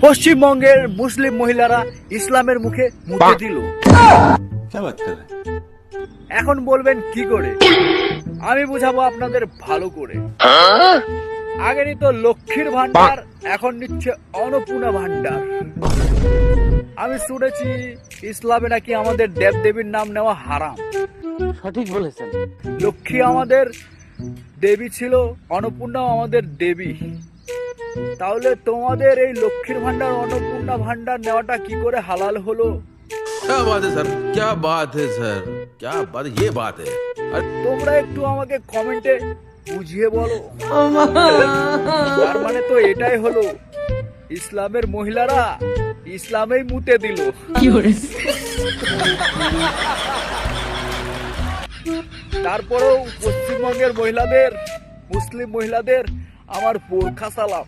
পশ্চিমবঙ্গের মুসলিম মহিলারা ইসলামের মুখে মুতে দিল। এখন বলবেন কি করে? আমি বুঝাবো আপনাদের ভালো করে। আগে নিত লক্ষ্মীর ভান্ডার, এখন নিচ্ছে অন্নপূর্ণা ভান্ডার। আমি শুনেছি ইসলামে নাকি আমাদের দেব দেবীর নাম নেওয়া হারাম। সঠিক বলেছেন। লক্ষ্মী আমাদের দেবী ছিল, অন্নপূর্ণাও আমাদের দেবী। তাহলে তোমাদের এই লক্ষ্মীর ভান্ডার অন্নপূর্ণা ভান্ডার নেওয়াটা কি করে হালাল হলো? क्या बात है सर, क्या बात है सर, क्या बात, ये बात है। তোমরা একটু আমাকে কমেন্টে বুঝিয়ে বলো। তার মানে তো এটাই হলো, ইসলামের মহিলারা ইসলামেই মুতে দিল। তারপরেও পশ্চিমবঙ্গের মহিলাদের, মুসলিম মহিলাদের আমার বোরখা সালাম।